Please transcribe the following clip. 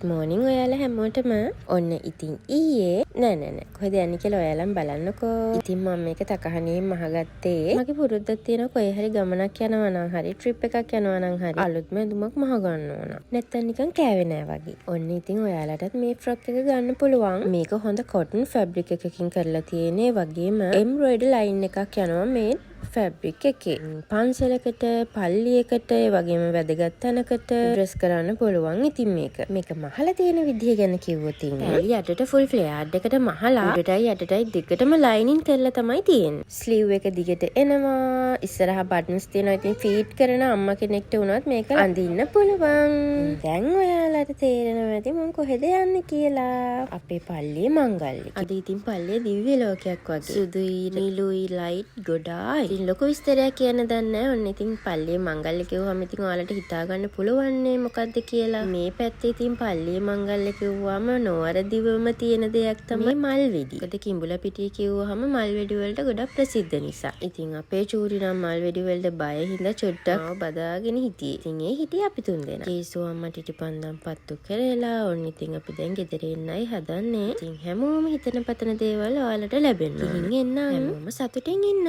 good morning ඔයාලා හැමෝටම. ඔන්න ඉතින් ඊයේ නෑ කොහෙද යන්නේ කියලා ඔයාලම බලන්නකෝ. ඉතින් මම මේක තකහණියෙන් අහගත්තේ මගේ පුරුද්දක් තියෙනවා කොහේ හරි ගමනක් යනවා නම් හරි ට්‍රිප් එකක් යනවා නම් හරි අලුත්ම ඇඳුමක් මහ ගන්න ඕන. නැත්තම් නිකන් කෑවේ නෑ වගේ. ඔන්න ඉතින් ඔයාලටත් මේ ෆ්‍රොක් එක ගන්න පුළුවන්. මේක හොඳ cotton fabric එකකින් කරලා තියෙන්නේ. වගේම embroidery line එකක් යනවා මේ ෆැබ්‍රික් එකේ. පන්සලකට පල්ලියකට ඒ වගේම වැදගත් තැනකට ඩ්‍රෙස් කරන්න පුළුවන්. ඉතින් මේක මහලා තියෙන විදිහ ගැන කිව්වොත් ඉන්නේ යටට ෆුල් ෆ්ලෙයාර්ඩ් එකට මහලා උඩටයි යටටයි දෙකටම ලයිනින් කරලා තමයි තියෙන්නේ. ස්ලීව් එක දිගට එනවා. ඉස්සරහා බටන්ස් තියෙනවා. ඉතින් ෆීඩ් කරන අම්මා කෙනෙක්ට වුණත් මේක අඳින්න පුළුවන්. දැන් ඔයාලට තේරෙනවා ඇති මම කොහෙද යන්නේ කියලා. අපේ පල්ලියේ මංගල්‍ය. අද ඉතින් පල්ලියේ දිව්‍ය ලෝකයක් වගේ. සුදුයි නිලුයි ලයිට් ගොඩායි. ඉතින් ලොකු විස්තරයක් කියන්න දන්නේ නැහැ. ඔන්න ඉතින් පල්ලියේ මංගල්‍ය කිව්වම ඉතින් ඔයාලට හිතා ගන්න පුළුවන්නේ මොකද්ද කියලා. මේ පැත්තේ ඉතින් පල්ලියේ මංගල්‍ය කිව්වම නොවරදිවම තියෙන දෙයක් තමයි මල් වෙඩි. ඒකද කිඹුලා පිටිය කිව්වහම මල් වෙඩි වලට ගොඩක් ප්‍රසිද්ධ නිසා. ඉතින් අපේ චූරි නම් මල් වෙඩි වලට බය හින්දා චොට්ටක් බදාගෙන හිටියේ. ඉතින් ඒ හිටියේ අපි තුන්දෙනා. කේසෝ අම්මා ටිටිපන්දම් පත්තු කරලා ඔන්න ඉතින් අපි දැන් ගෙදර එන්නයි හදන්නේ. ඉතින් හැමෝම හිතන පතන දේවල් ඔයාලට ලැබෙනවා. ඉතින් එන්න හැමෝම සතුටින් ඉන්න.